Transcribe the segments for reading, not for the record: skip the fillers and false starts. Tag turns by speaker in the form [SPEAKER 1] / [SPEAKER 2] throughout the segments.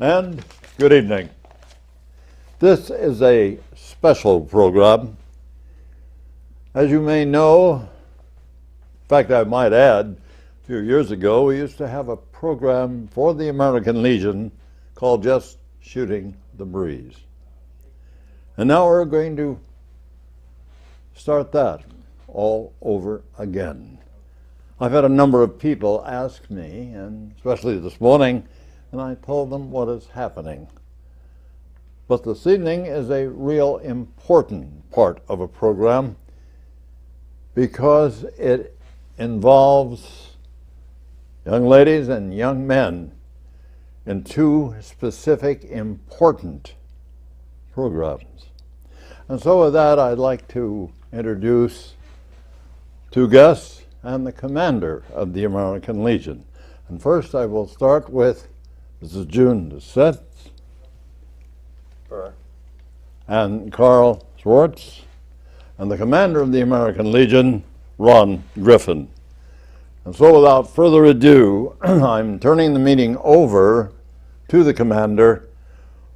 [SPEAKER 1] And good evening. This is a special program. As you may know, in fact I might add, a few years ago we used to have a program for the American Legion called Just Shooting the Breeze. And now we're going to start that all over again. I've had a number of people ask me, and especially this morning, and I told them what is happening. But this evening is a real important part of a program because it involves young ladies and young men in two specific important programs. And so with that, I'd like to introduce two guests and the commander of the American Legion. And first I will start with Mrs. June Doucette and Carl Schwartz, and the commander of the American Legion, Ron Griffin. And so without further ado, I'm turning the meeting over to the commander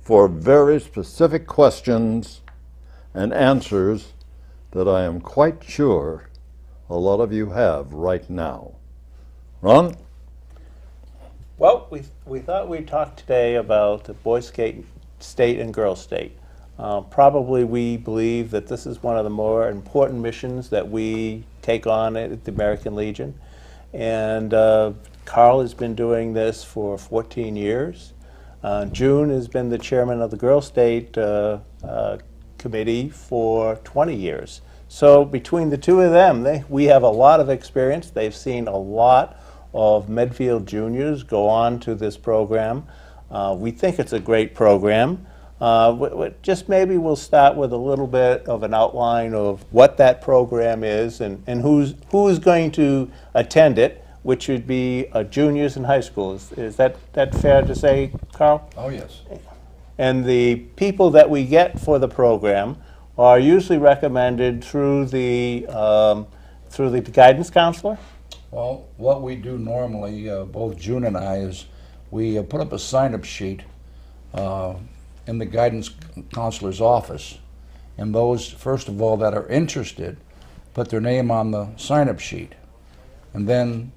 [SPEAKER 1] for very specific questions and answers that I am quite sure a lot of you have right now. Ron?
[SPEAKER 2] Well, we thought we'd talk today about the Boy State and Girl State. Probably we believe that this is one of the more important missions that we take on at the American Legion. And Carl has been doing this for 14 years. June has been the chairman of the Girl State committee for 20 years. So between the two of them, we have a lot of experience. They've seen a lot of Medfield juniors go on to this program. We think it's a great program. Just maybe we'll start with a little bit of an outline of what that program is and who's going to attend it, which would be juniors in high school. Is that fair to say, Carl?
[SPEAKER 3] Oh, yes.
[SPEAKER 2] And the people that we get for the program are usually recommended through the guidance counselor?
[SPEAKER 3] Well, what we do normally, both June and I, is we put up a sign-up sheet in the guidance counselor's office. And those, first of all, that are interested, put their name on the sign-up sheet. And then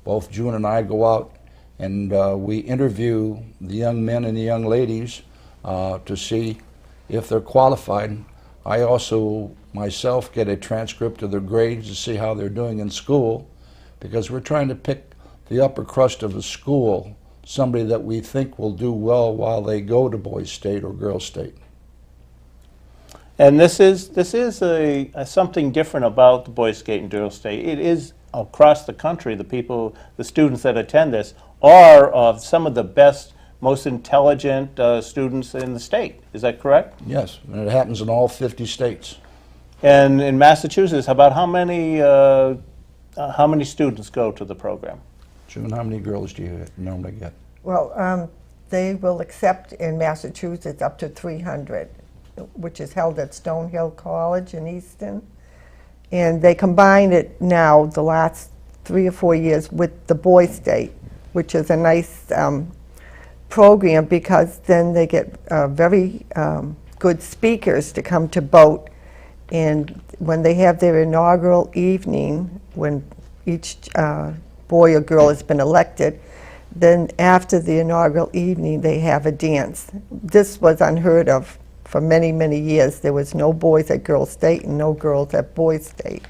[SPEAKER 3] both June and I go out and we interview the young men and the young ladies to see if they're qualified. I also, myself, get a transcript of their grades to see how they're doing in school, because we're trying to pick the upper crust of the school, somebody that we think will do well while they go to Boys State or Girls State.
[SPEAKER 2] And this is something different about the Boys State and Girls State. It is across the country. The students that attend this are of some of the best, most intelligent students in the state. Is that correct?
[SPEAKER 3] Yes, and it happens in all 50 states.
[SPEAKER 2] And in Massachusetts, about how many students go to the program?
[SPEAKER 3] June, how many girls do you normally get?
[SPEAKER 4] Well, they will accept in Massachusetts up to 300, which is held at Stonehill College in Easton. And they combine it now, the last 3 or 4 years, with the Boy State, which is a nice program, because then they get very good speakers to come to boat. And when they have their inaugural evening, when each boy or girl has been elected, then after the inaugural evening they have a dance. This was unheard of for many, many years. There was no boys at Girls State and no girls at Boys State.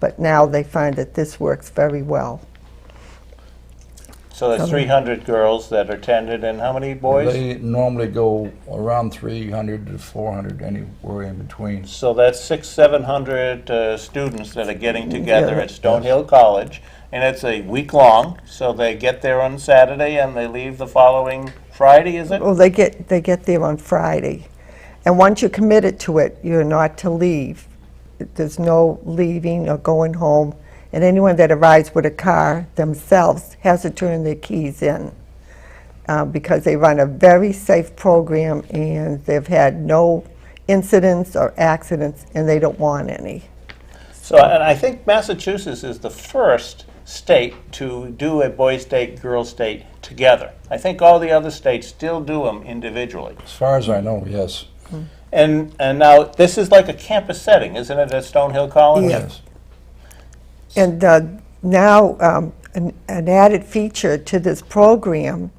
[SPEAKER 4] But now they find that this works very well.
[SPEAKER 2] So there's 300 girls that are attended, and how many boys?
[SPEAKER 3] They normally go around 300 to 400, anywhere in between.
[SPEAKER 2] So that's 600-700 students that are getting together
[SPEAKER 4] Yeah.
[SPEAKER 2] at Stonehill College, and it's a week long. So they get there on Saturday and they leave the following Friday, is it?
[SPEAKER 4] Well, they get there on Friday. And once you're committed to it, you're not to leave. There's no leaving or going home. And anyone that arrives with a car themselves has to turn their keys in, because they run a very safe program and they've had no incidents or accidents, and they don't want any.
[SPEAKER 2] So, and I think Massachusetts is the first state to do a boys' state, girls' state together. I think all the other states still do them individually.
[SPEAKER 3] As far as I know, yes.
[SPEAKER 2] And now, this is like a campus setting, isn't it, at Stonehill College?
[SPEAKER 4] Yes. And now, an added feature to this program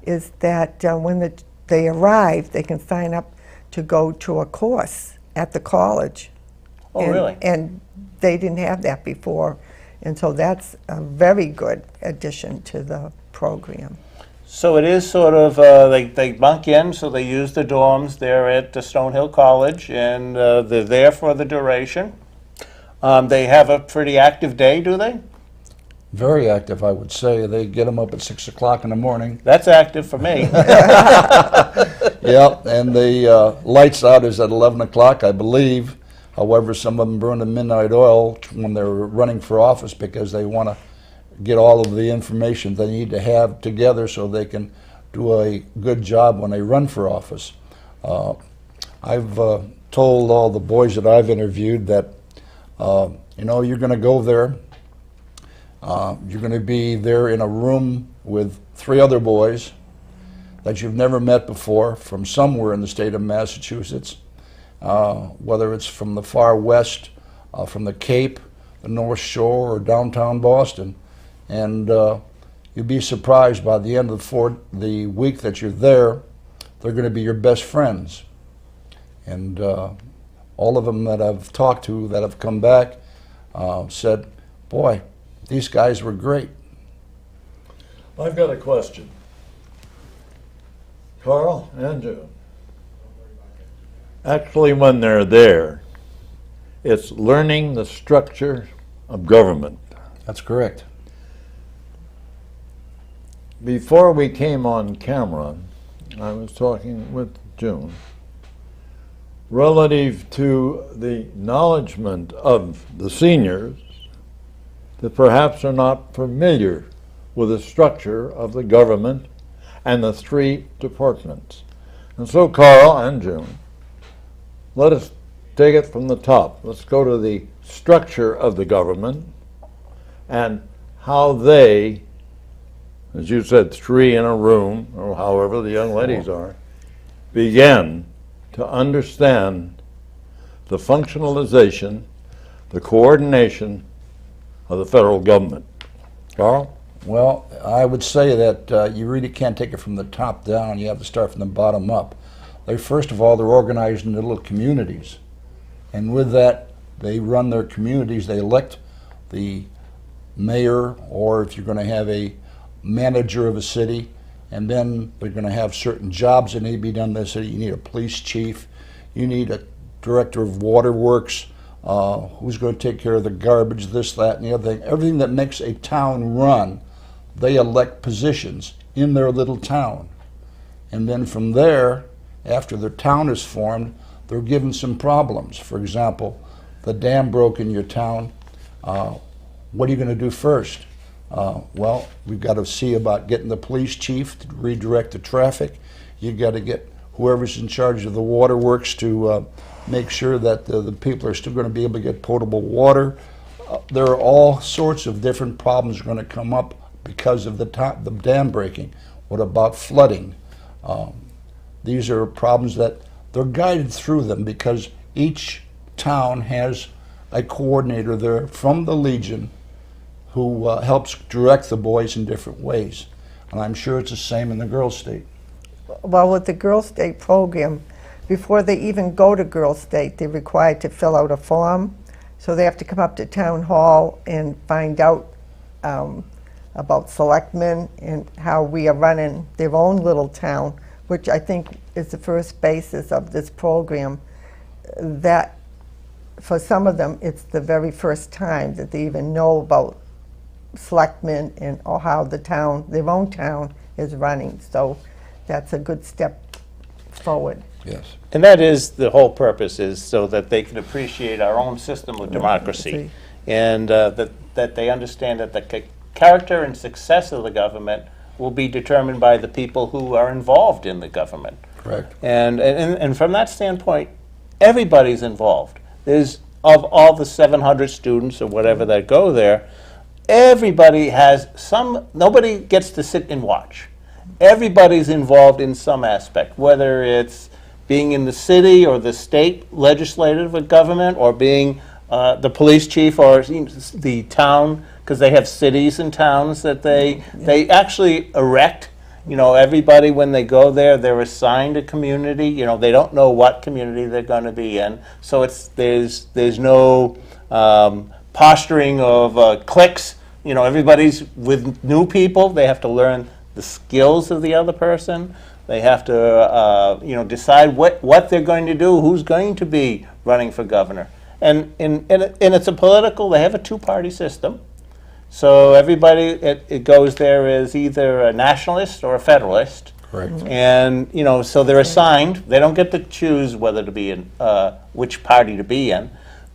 [SPEAKER 4] is that when they arrive, they can sign up to go to a course at the college.
[SPEAKER 2] Oh,
[SPEAKER 4] And-
[SPEAKER 2] really?
[SPEAKER 4] And they didn't have that before, and so that's a very good addition to the program.
[SPEAKER 2] So it is sort of, they bunk in, so they use the dorms there at the Stonehill College, and they're there for the duration. They have a pretty active day, do they?
[SPEAKER 3] Very active, I would say. They get them up at 6 o'clock in the morning.
[SPEAKER 2] That's active for me.
[SPEAKER 3] Yep, and the lights out is at 11 o'clock, I believe. However, some of them burn the midnight oil when they're running for office because they want to get all of the information they need to have together so they can do a good job when they run for office. I've told all the boys that I've interviewed that, you're going to go there. You're going to be there in a room with 3 other boys that you've never met before from somewhere in the state of Massachusetts, whether it's from the far west, from the Cape, the North Shore, or downtown Boston. And you'd be surprised by the end of the week that you're there, they're going to be your best friends. And all of them that I've talked to that have come back said, boy, these guys were great.
[SPEAKER 1] I've got a question. Carl and June. Actually, when they're there, it's learning the structure of government.
[SPEAKER 3] That's correct.
[SPEAKER 1] Before we came on camera, I was talking with June relative to the acknowledgement of the seniors that perhaps are not familiar with the structure of the government and the 3 departments. And so, Carl and June, let us take it from the top. Let's go to the structure of the government and how they, as you said, 3 in a room, or however the young ladies are, begin to understand the functionalization, the coordination of the federal government. Carl?
[SPEAKER 3] Well, I would say that you really can't take it from the top down. You have to start from the bottom up. First of all, they're organized into little communities. And with that, they run their communities. They elect the mayor, or if you're going to have a manager of a city, and then they're going to have certain jobs that need to be done in the city. You need a police chief. You need a director of waterworks. Who's going to take care of the garbage, this, that, and the other thing. Everything that makes a town run, they elect positions in their little town. And then from there, after their town is formed, they're given some problems. For example, the dam broke in your town. What are you going to do first? Well, we've got to see about getting the police chief to redirect the traffic. You've got to get whoever's in charge of the waterworks to make sure that the people are still going to be able to get potable water. There are all sorts of different problems going to come up because of the dam breaking. What about flooding? These are problems that they're guided through them because each town has a coordinator there from the Legion who helps direct the boys in different ways. And I'm sure it's the same in the girls' state.
[SPEAKER 4] Well, with the Girls State program, before they even go to Girls State, they're required to fill out a form. So they have to come up to town hall and find out about selectmen and how we are running their own little town, which I think is the first basis of this program. That for some of them, it's the very first time that they even know about selectmen and or how the town, their own town, is running. So that's a good step forward.
[SPEAKER 3] Yes.
[SPEAKER 2] And that is, the whole purpose is so that they can appreciate our own system of democracy. And that they understand that the character and success of the government will be determined by the people who are involved in the government.
[SPEAKER 3] Correct.
[SPEAKER 2] And from that standpoint, everybody's involved. There's, of all the 700 students or whatever that go there, everybody has nobody gets to sit and watch. Everybody's involved in some aspect, whether it's being in the city or the state legislative government, or being the police chief or the town, because they have cities and towns that they actually erect. Everybody, when they go there, they're assigned a community. They don't know what community they're going to be in, so there's no posturing of cliques. Everybody's with new people. They have to learn the skills of the other person. They have to decide what they're going to do, who's going to be running for governor. And it's a political, they have a two-party system. So everybody, it goes there as either a nationalist or a federalist.
[SPEAKER 3] Correct.
[SPEAKER 2] And, so they're assigned. They don't get to choose whether to be in, which party to be in.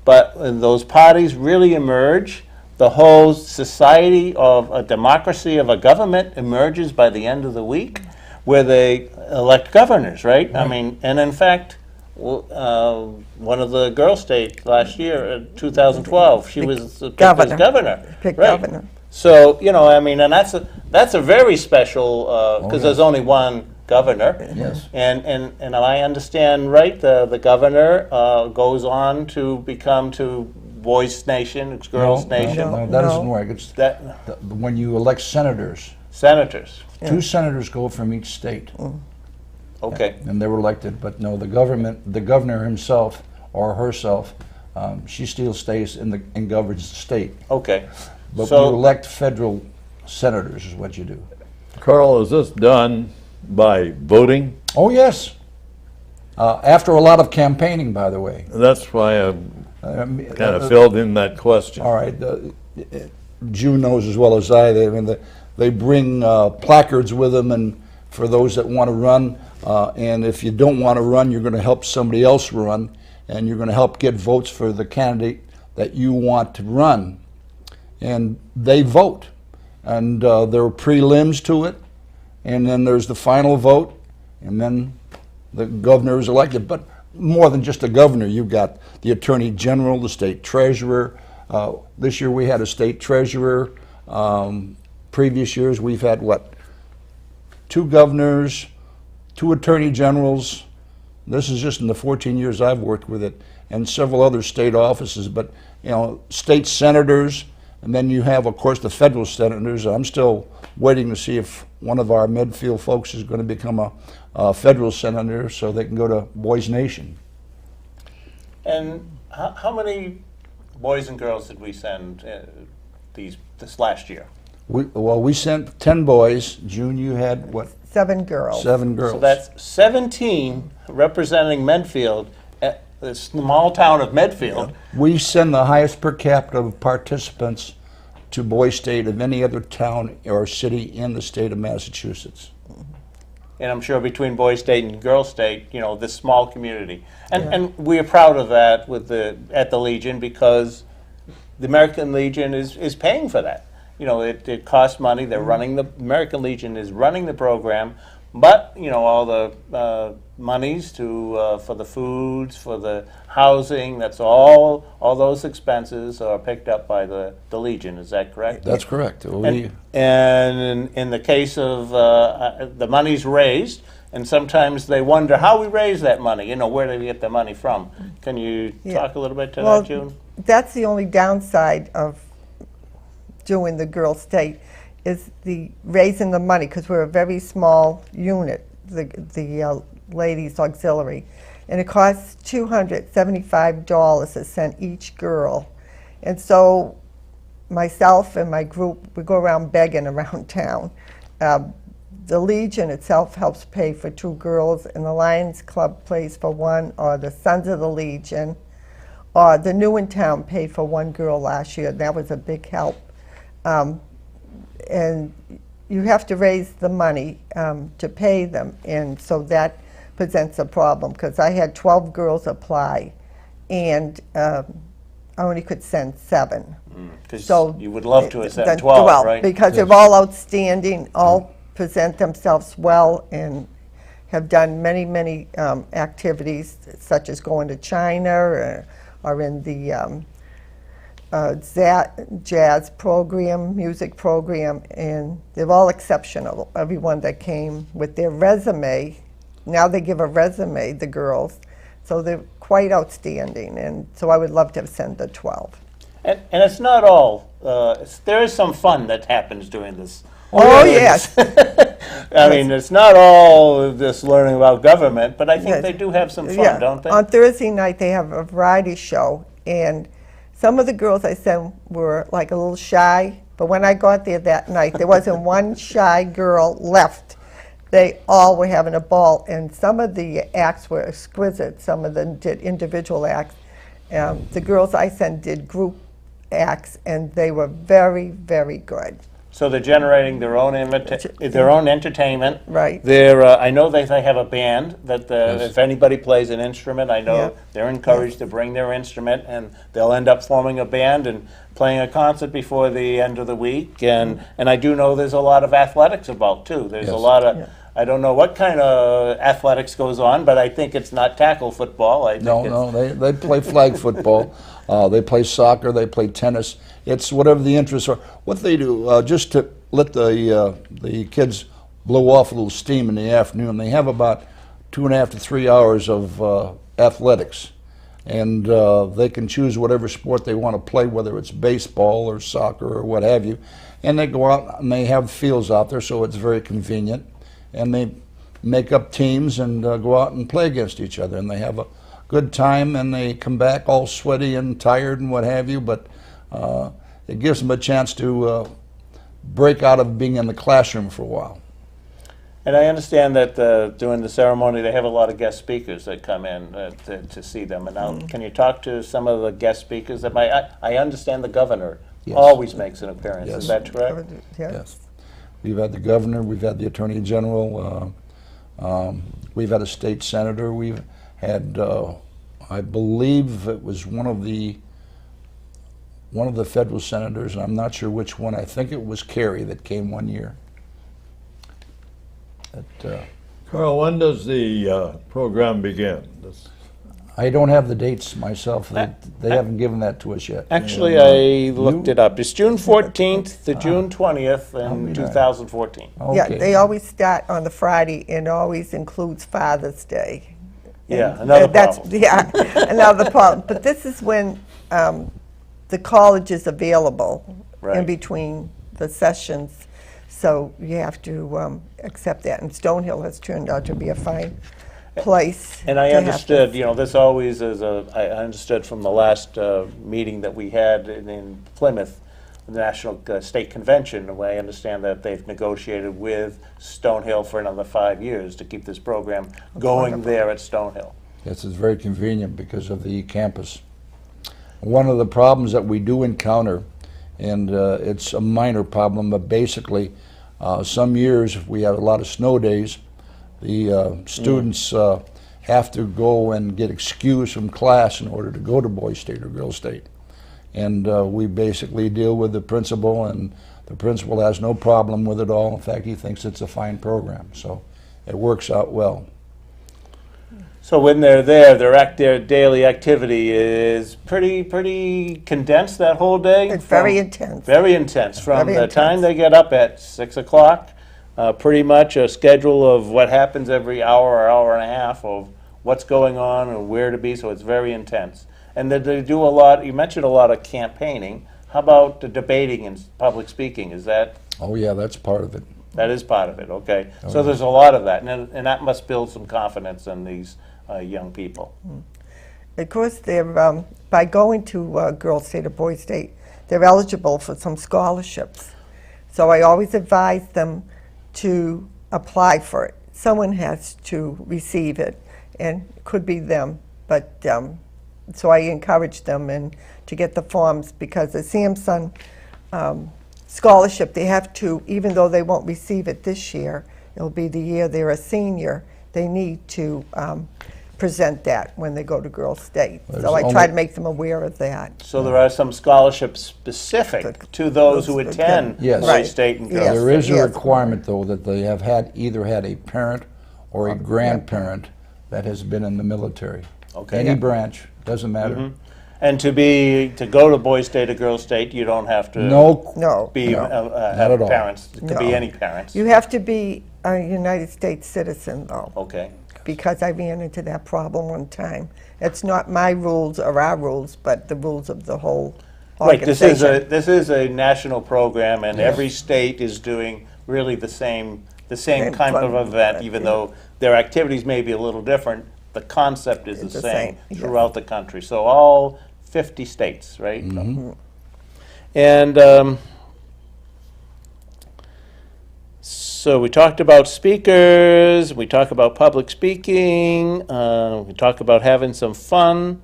[SPEAKER 2] But when those parties really emerge, the whole society of a democracy of a government emerges by the end of the week, where they elect governors, right? I mean, and in fact, one of the girl states last year, 2012, she was picked as governor.
[SPEAKER 4] Picked
[SPEAKER 2] right.
[SPEAKER 4] governor.
[SPEAKER 2] So, and that's a very special, because there's only one governor.
[SPEAKER 3] Yes.
[SPEAKER 2] And I understand, right, the governor goes on to become to Boys Nation, it's Girls Nation.
[SPEAKER 3] No, that isn't right. It's when you elect senators.
[SPEAKER 2] Senators.
[SPEAKER 3] Two senators go from each state.
[SPEAKER 2] Okay.
[SPEAKER 3] And they were elected, but no, the governor himself or herself, she still stays and governs the state.
[SPEAKER 2] Okay.
[SPEAKER 3] But
[SPEAKER 2] So-
[SPEAKER 3] you elect federal senators is what you do.
[SPEAKER 1] Carl, is this done by voting?
[SPEAKER 3] Oh, yes. After a lot of campaigning, by the way.
[SPEAKER 1] That's why I kind of filled in that question.
[SPEAKER 3] All right. June knows as well as I. They bring placards with them, and for those that want to run. And if you don't want to run, you're going to help somebody else run, and you're going to help get votes for the candidate that you want to run. And they vote. And there are prelims to it, and then there's the final vote, and then the governor is elected. But more than just the governor, you've got the attorney general, the state treasurer. This year we had a state treasurer. Previous years we've had, two governors, two attorney generals. This is just in the 14 years I've worked with it, and several other state offices, but state senators, and then you have, of course, the federal senators. I'm still waiting to see if one of our Medfield folks is going to become a federal senator so they can go to Boys Nation.
[SPEAKER 2] And how many boys and girls did we send this last year?
[SPEAKER 3] We sent 10 boys. June, you had what?
[SPEAKER 4] 7 girls.
[SPEAKER 3] 7 girls.
[SPEAKER 2] So that's 17 representing Medfield, the small town of Medfield.
[SPEAKER 3] We send the highest per capita of participants to Boys State of any other town or city in the state of Massachusetts.
[SPEAKER 2] And I'm sure between Boys State and Girls State, this small community. And we are proud of that at the Legion, because the American Legion is paying for that. It costs money. The American Legion is running the program, but all the monies for the foods, for the housing, that's all those expenses are picked up by the Legion. Is that correct?
[SPEAKER 3] That's correct.
[SPEAKER 2] And in the case of the money's raised, and sometimes they wonder how we raise that money. Where do we get the money from? Can you talk a little bit to that, June?
[SPEAKER 4] That's the only downside of doing the Girls State, is the raising the money, because we're a very small unit, the ladies auxiliary, and it costs $275 to send each girl. And so myself and my group, we go around begging around town. The Legion itself helps pay for 2 girls, and the Lions Club pays for 1, or the Sons of the Legion, or the New in Town paid for 1 girl last year. That was a big help. And you have to raise the money to pay them, and so that presents a problem, because I had 12 girls apply, and I only could send 7.
[SPEAKER 2] Because you would love to have sent 12, right?
[SPEAKER 4] Because they're all outstanding, all present themselves well, and have done many, many activities, such as going to China, or in the jazz program, music program, and they're all exceptional. Everyone that came with their resume, now they give a resume, the girls, so they're quite outstanding, and so I would love to send the 12.
[SPEAKER 2] And it's not all, there is some fun that happens during this.
[SPEAKER 4] Oh, yes.
[SPEAKER 2] I mean, it's not all just learning about government, but I think
[SPEAKER 4] Yes.
[SPEAKER 2] they do have some fun,
[SPEAKER 4] Yeah.
[SPEAKER 2] don't they?
[SPEAKER 4] On Thursday night, they have a variety show, and some of the girls I sent were like a little shy, but when I got there that night, there wasn't one shy girl left. They all were having a ball, and some of the acts were exquisite. Some of them did individual acts. The girls I sent did group acts, and they were very, very good.
[SPEAKER 2] So they're generating their own entertainment.
[SPEAKER 4] Right.
[SPEAKER 2] I know they have a band that if anybody plays an instrument, I know
[SPEAKER 4] Yeah.
[SPEAKER 2] they're encouraged to bring their instrument, and they'll end up forming a band and playing a concert before the end of the week. And I do know there's a lot of athletics about too. There's a
[SPEAKER 3] Yes.
[SPEAKER 2] lot of. I don't know what kind of athletics goes on, but I think it's not tackle football. I think
[SPEAKER 3] No, they play flag football. They play soccer. They play tennis. It's whatever the interests are. What they do, just to let the kids blow off a little steam in the afternoon, they have about 2.5 to 3 hours of athletics. And they can choose whatever sport they want to play, whether it's baseball or soccer or what have you. And they go out and they have fields out there, so it's very convenient. And they make up teams and go out and play against each other. And they have a good time, and they come back all sweaty and tired and what have you. But it gives them a chance to break out of being in the classroom for a while.
[SPEAKER 2] And I understand that during the ceremony they have a lot of guest speakers that come in to see them. And now, can you talk to some of the guest speakers? That I understand the governor
[SPEAKER 3] Yes.
[SPEAKER 2] always makes an appearance.
[SPEAKER 3] Yes.
[SPEAKER 2] Is that correct?
[SPEAKER 3] Yes. We've had the governor, we've had the attorney general, we've had a state senator, we've had, I believe it was one of the federal senators, and I'm not sure which one. I think it was Kerry that came one year.
[SPEAKER 1] Carl, when does the program begin?
[SPEAKER 3] I don't have the dates myself. They haven't given that to us yet.
[SPEAKER 2] Actually, I looked it up. It's June 14th to June 20th in 2014.
[SPEAKER 4] Yeah,
[SPEAKER 3] Okay.
[SPEAKER 4] they always start on the Friday and always includes Father's Day.
[SPEAKER 2] Yeah, another
[SPEAKER 4] That's,
[SPEAKER 2] problem.
[SPEAKER 4] yeah, another problem. But this is when the college is available in
[SPEAKER 2] Right.
[SPEAKER 4] between the sessions, so you have to accept that. And Stonehill has turned out to be a fine place.
[SPEAKER 2] And I
[SPEAKER 4] to have
[SPEAKER 2] understood,
[SPEAKER 4] this.
[SPEAKER 2] you know, this always is I understood from the last meeting that we had in Plymouth, the National State Convention, where I understand that they've negotiated with Stonehill for another 5 years to keep this program going
[SPEAKER 4] wonderful.
[SPEAKER 2] there at Stonehill.
[SPEAKER 3] Yes, it's very convenient because of the campus. One of the problems that we do encounter, and it's a minor problem, but basically some years if we have a lot of snow days, the students have to go and get excused from class in order to go to Boys State or Girls State. And we basically deal with the principal, and the principal has no problem with it all. In fact, he thinks it's a fine program, so it works out well.
[SPEAKER 2] So when they're there, their daily activity is pretty condensed that whole day?
[SPEAKER 4] It's very intense.
[SPEAKER 2] Very intense. From
[SPEAKER 4] Very
[SPEAKER 2] the time
[SPEAKER 4] intense.
[SPEAKER 2] they get up at 6 o'clock, pretty much a schedule of what happens every hour or hour and a half of what's going on and where to be, so it's very intense. And then they do a lot, you mentioned a lot of campaigning. How about the debating and public speaking? Is that,
[SPEAKER 3] Oh yeah, that's part of it.
[SPEAKER 2] that is part of it, okay?
[SPEAKER 3] Oh,
[SPEAKER 2] So
[SPEAKER 3] yeah.
[SPEAKER 2] there's a lot of that, and that must build some confidence in these young people.
[SPEAKER 4] Of course, they're, by going to Girls State or Boys State, they're eligible for some scholarships. So I always advise them to apply for it. Someone has to receive it, and it could be them. But so I encourage them to get the forms, because the Samson scholarship, they have to, even though they won't receive it this year, it'll be the year they're a senior, they need to present that when they go to Girls State.
[SPEAKER 3] There's
[SPEAKER 4] So I try
[SPEAKER 3] only-
[SPEAKER 4] to make them aware of that.
[SPEAKER 2] So there are some scholarships specific to those who attend
[SPEAKER 3] Yes.
[SPEAKER 2] Boys
[SPEAKER 4] Right.
[SPEAKER 2] State and
[SPEAKER 4] Yes.
[SPEAKER 2] Girls
[SPEAKER 3] There is a
[SPEAKER 4] Yes.
[SPEAKER 3] requirement, though, that they have either had a parent or a grandparent that has been in the military.
[SPEAKER 2] Okay.
[SPEAKER 3] Any
[SPEAKER 2] Yeah.
[SPEAKER 3] branch, doesn't matter.
[SPEAKER 2] And to go to boys' state or girls' state, you don't have to
[SPEAKER 4] No.
[SPEAKER 2] be
[SPEAKER 3] No,
[SPEAKER 2] have
[SPEAKER 3] not at all.
[SPEAKER 2] parents. It could be
[SPEAKER 4] No.
[SPEAKER 2] any parents.
[SPEAKER 4] You have to be a United States citizen, though,
[SPEAKER 2] Okay.
[SPEAKER 4] because I ran into that problem one time. It's not my rules or our rules, but the rules of the whole
[SPEAKER 2] Right.
[SPEAKER 4] organization.
[SPEAKER 2] This is a national program, and every state is doing really the same
[SPEAKER 4] Same
[SPEAKER 2] kind of
[SPEAKER 4] fun,
[SPEAKER 2] event, even though their activities may be a little different. The concept is
[SPEAKER 4] It's
[SPEAKER 2] the
[SPEAKER 4] the
[SPEAKER 2] same
[SPEAKER 4] same, yeah.
[SPEAKER 2] throughout the country. So all 50 states, right?
[SPEAKER 3] Mm-hmm.
[SPEAKER 2] And so we talked about speakers, we talked about public speaking, we talked about having some fun.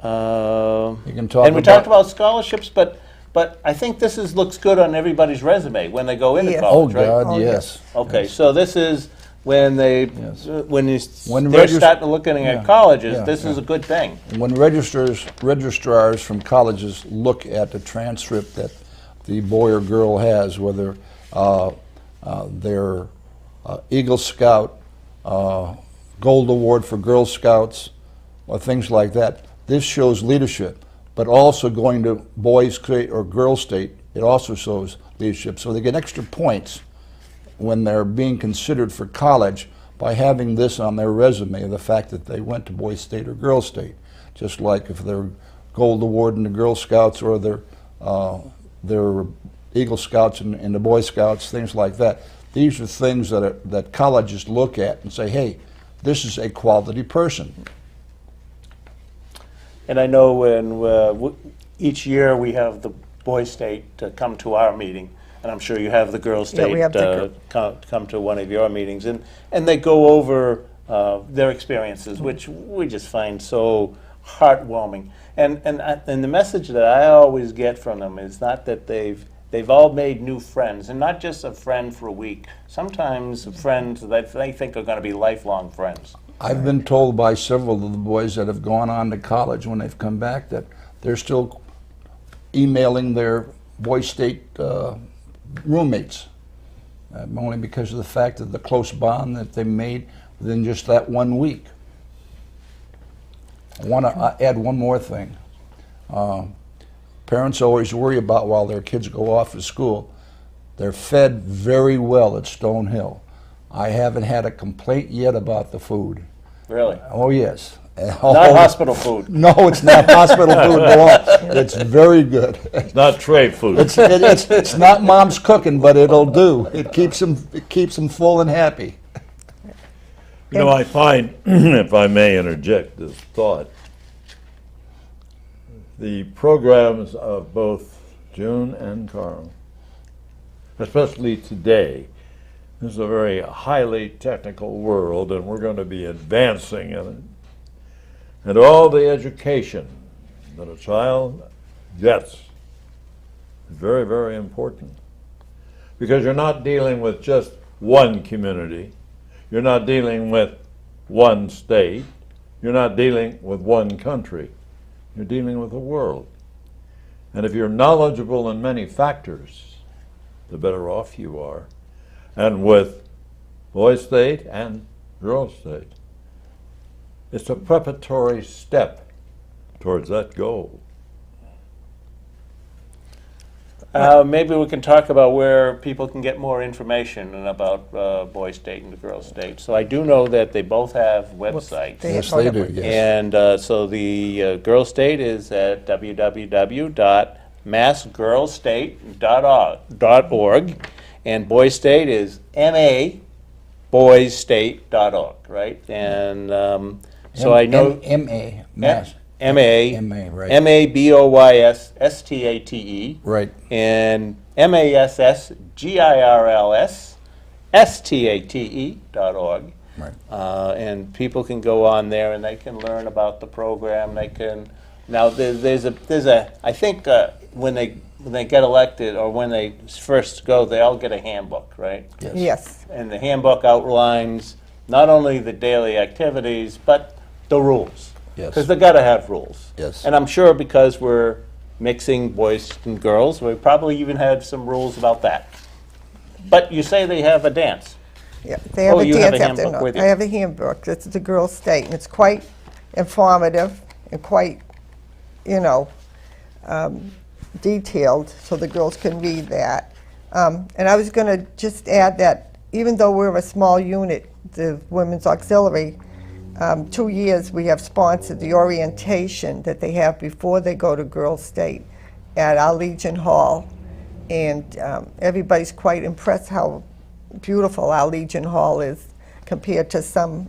[SPEAKER 3] You can talk
[SPEAKER 2] And we talked about scholarships, but I think this looks good on everybody's resume when they go into
[SPEAKER 4] Yes.
[SPEAKER 3] Oh,
[SPEAKER 2] college, right?
[SPEAKER 3] God,
[SPEAKER 4] Oh,
[SPEAKER 3] yes.
[SPEAKER 2] Okay, so this is when
[SPEAKER 3] Yes.
[SPEAKER 2] when
[SPEAKER 3] When
[SPEAKER 2] they're
[SPEAKER 3] regis-
[SPEAKER 2] starting looking
[SPEAKER 3] Yeah,
[SPEAKER 2] at colleges,
[SPEAKER 3] yeah,
[SPEAKER 2] this
[SPEAKER 3] yeah.
[SPEAKER 2] is a good thing.
[SPEAKER 3] When registrars from colleges look at the transcript that the boy or girl has, whether they're Eagle Scout, Gold Award for Girl Scouts, or things like that, this shows leadership. But also going to boys' state or girls' state, it also shows leadership. So they get extra points when they're being considered for college by having this on their resume, the fact that they went to boys' state or girls' state. Just like if they're Gold Award in the Girl Scouts or they're Eagle Scouts in the Boy Scouts, things like that. These are things that colleges look at and say, hey, this is a quality person.
[SPEAKER 2] And I know when each year we have the boys' state come to our meeting, and I'm sure you have the girls'
[SPEAKER 4] Yeah,
[SPEAKER 2] state
[SPEAKER 4] we have the
[SPEAKER 2] come to one of your meetings, and they go over their experiences, which we just find so heartwarming. And the message that I always get from them is not that they've all made new friends, and not just a friend for a week. Sometimes friends that they think are going to be lifelong friends.
[SPEAKER 3] I've been told by several of the boys that have gone on to college when they've come back that they're still emailing their boys' state roommates, only because of the fact of the close bond that they made within just that 1 week. I want to add one more thing. Parents always worry about while their kids go off to school. They're fed very well at Stonehill. I haven't had a complaint yet about the food.
[SPEAKER 2] Really?
[SPEAKER 3] Oh, yes.
[SPEAKER 2] Not hospital food.
[SPEAKER 3] No, it's not hospital food at all. It's very good.
[SPEAKER 1] It's not tray food.
[SPEAKER 3] It's not mom's cooking, but it'll do. It keeps them full and happy.
[SPEAKER 1] You know, I find, if I may interject this thought, the programs of both June and Carl, especially today, this is a very highly technical world, and we're going to be advancing in it. And all the education that a child gets is very, very important. Because you're not dealing with just one community. You're not dealing with one state. You're not dealing with one country. You're dealing with the world. And if you're knowledgeable in many factors, the better off you are. And with boys' state and girls' state, it's a preparatory step towards that goal.
[SPEAKER 2] Maybe we can talk about where people can get more information about boys' state and the girls' state. So I do know that they both have websites.
[SPEAKER 3] Yes, they do, yes.
[SPEAKER 2] And so the girls' state is at www.massgirlsstate.org, and boys' state is maboysstate.org, right? And so I know
[SPEAKER 3] M.A. Mass.
[SPEAKER 2] M.A.
[SPEAKER 3] M.A., right.
[SPEAKER 2] MABOYSSTATE.
[SPEAKER 3] Right.
[SPEAKER 2] And MASSGIRLSSTATE.org.
[SPEAKER 3] Right.
[SPEAKER 2] And people can go on there and they can learn about the program. They can now there's a I think when they get elected or when they first go, they all get a handbook, right?
[SPEAKER 4] Yes.
[SPEAKER 2] And the handbook outlines not only the daily activities but the rules.
[SPEAKER 3] Yes.
[SPEAKER 2] Because they got to have rules.
[SPEAKER 3] Yes.
[SPEAKER 2] And I'm sure because we're mixing boys and girls, we probably even had some rules about that. But you say they have a dance.
[SPEAKER 4] Yeah, they have
[SPEAKER 2] Oh,
[SPEAKER 4] a
[SPEAKER 2] you have
[SPEAKER 4] dance
[SPEAKER 2] a
[SPEAKER 4] after.
[SPEAKER 2] handbook with you.
[SPEAKER 4] I have a handbook. It's the girls' state, and it's quite informative and quite you know, detailed so the girls can read that. And I was going to just add that even though we're a small unit, the Women's Auxiliary, 2 years we have sponsored the orientation that they have before they go to Girls State at our Legion Hall. And everybody's quite impressed how beautiful our Legion Hall is compared to some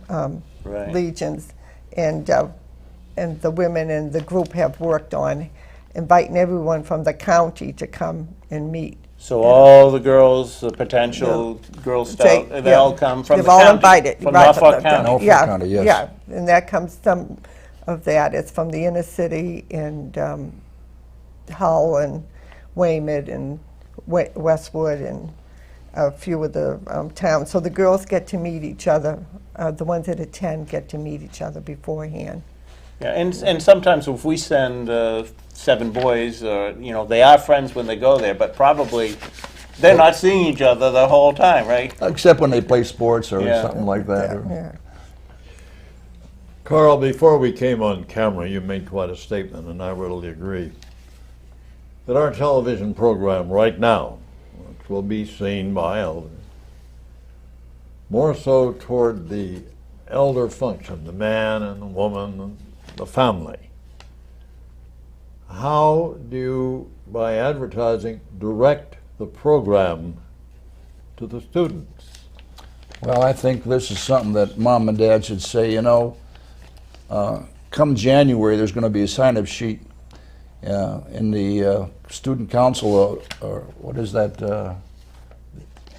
[SPEAKER 2] Right.
[SPEAKER 4] legions. And the women in the group have worked on inviting everyone from the county to come and meet.
[SPEAKER 2] So all the girls, the potential Girl Scout, they all come from
[SPEAKER 4] They've
[SPEAKER 2] the
[SPEAKER 4] all
[SPEAKER 2] county,
[SPEAKER 4] invited,
[SPEAKER 2] from
[SPEAKER 4] right,
[SPEAKER 2] Norfolk County.
[SPEAKER 3] Norfolk
[SPEAKER 4] Yeah,
[SPEAKER 3] County, yes.
[SPEAKER 4] yeah, and that comes, some of that is from the inner city and Hull and Weymouth and Westwood and a few of the towns. So the girls get to meet each other. The ones that attend get to meet each other beforehand.
[SPEAKER 2] Yeah, and sometimes if we send 7 boys, they are friends when they go there, but probably they're not seeing each other the whole time, right?
[SPEAKER 3] Except when they play sports or
[SPEAKER 2] Yeah.
[SPEAKER 3] something like that.
[SPEAKER 4] Yeah.
[SPEAKER 1] Carl, before we came on camera, you made quite a statement, and I readily agree, that our television program right now, which will be seen by elders, more so toward the elder function, the man and the woman and the family. How do you, by advertising, direct the program to the students?
[SPEAKER 3] Well, I think this is something that Mom and Dad should say, come January, there's going to be a sign-up sheet in the student council, or what is that?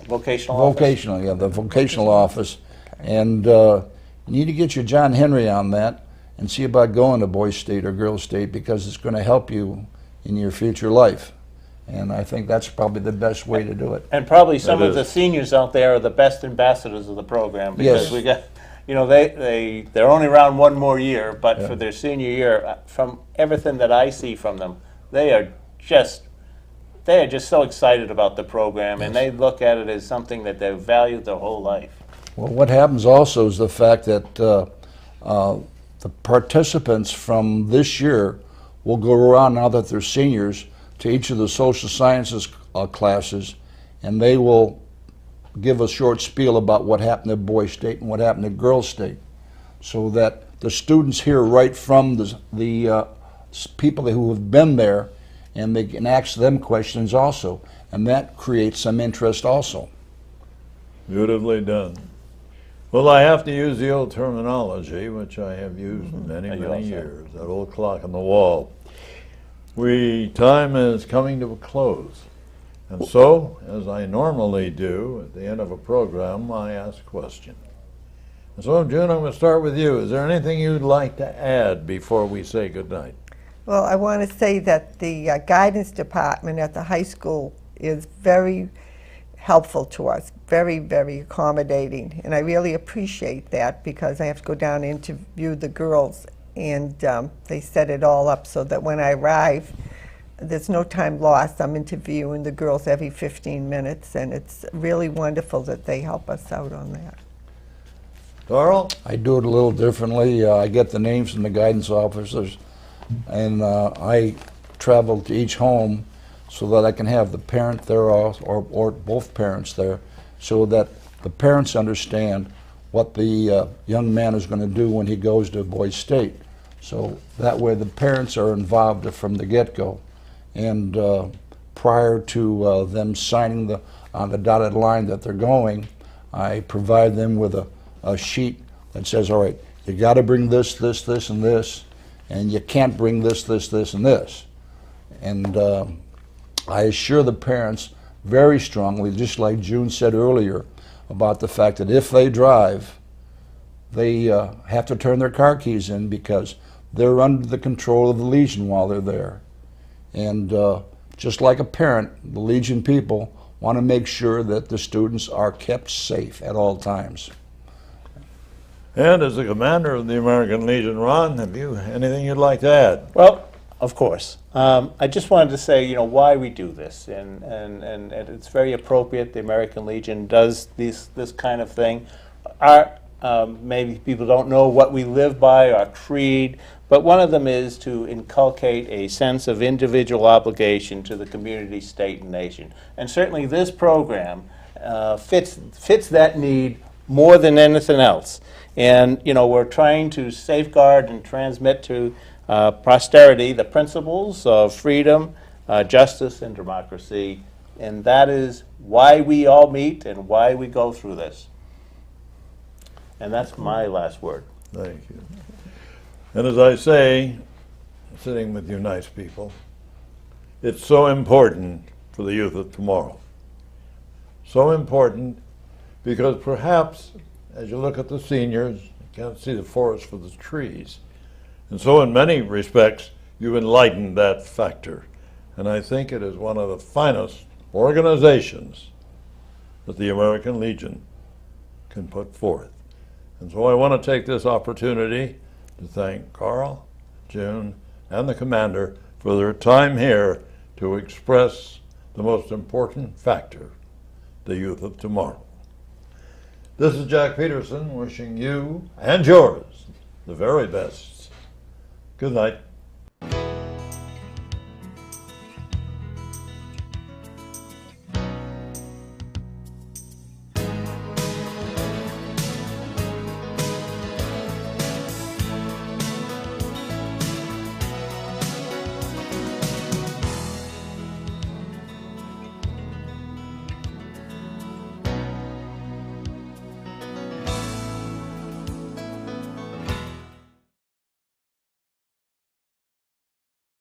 [SPEAKER 2] Vocational office.
[SPEAKER 3] Vocational, yeah, the vocational office. And you need to get your John Henry on that and see about going to Boys State or Girls State, because it's going to help you in your future life. And I think that's probably the best way to do it.
[SPEAKER 2] And probably some
[SPEAKER 1] It
[SPEAKER 2] of the
[SPEAKER 1] is.
[SPEAKER 2] seniors out there are the best ambassadors of the program, because
[SPEAKER 3] Yes.
[SPEAKER 2] we got, they're only around one more year, but
[SPEAKER 3] Yeah.
[SPEAKER 2] for their senior year, from everything that I see from them, they are just so excited about the program, and they look at it as something that they've valued their whole life.
[SPEAKER 3] Well, what happens also is the fact that the participants from this year will go around, now that they're seniors, to each of the social sciences classes, and they will give a short spiel about what happened at Boys State and what happened at Girls State, so that the students hear right from the people who have been there, and they can ask them questions also, and that creates some interest also.
[SPEAKER 1] Beautifully done. Well, I have to use the old terminology, which I have used many,
[SPEAKER 2] You
[SPEAKER 1] many
[SPEAKER 2] also.
[SPEAKER 1] years, that old clock on the wall. Time is coming to a close. And so, as I normally do at the end of a program, I ask a question. And so, June, I'm going to start with you. Is there anything you'd like to add before we say goodnight?
[SPEAKER 4] Well, I want to say that the guidance department at the high school is very helpful to us, very, very accommodating. And I really appreciate that, because I have to go down and interview the girls, and they set it all up so that when I arrive, there's no time lost. I'm interviewing the girls every 15 minutes, and it's really wonderful that they help us out on that.
[SPEAKER 1] Darrell?
[SPEAKER 3] I do it a little differently. I get the names from the guidance officers, and I travel to each home so that I can have the parent there or both parents there, so that the parents understand what the young man is going to do when he goes to Boys State. So that way the parents are involved from the get-go. And prior to them signing on the dotted line that they're going, I provide them with a sheet that says, all right, you got to bring this, this, this, and this, and you can't bring this, this, this, and this. And I assure the parents very strongly, just like June said earlier, about the fact that if they drive, they have to turn their car keys in, because they're under the control of the Legion while they're there. And just like a parent, the Legion people want to make sure that the students are kept safe at all times.
[SPEAKER 1] And as the commander of the American Legion, Ron, have you anything you'd like to add?
[SPEAKER 2] Well, of course. I just wanted to say, why we do this, and it's very appropriate. The American Legion does this kind of thing. maybe people don't know what we live by, our creed, but one of them is to inculcate a sense of individual obligation to the community, state, and nation. And certainly this program fits that need more than anything else. And we're trying to safeguard and transmit to posterity the principles of freedom, justice, and democracy. And that is why we all meet and why we go through this. And that's my last word.
[SPEAKER 1] Thank you. And as I say, sitting with you nice people, it's so important for the youth of tomorrow. So important because perhaps as you look at the seniors, you can't see the forest for the trees. And so in many respects, you've enlightened that factor. And I think it is one of the finest organizations that the American Legion can put forth. And so I want to take this opportunity to thank Carl, June, and the commander for their time here to express the most important factor, the youth of tomorrow. This is Jack Peterson wishing you and yours the very best. Good night.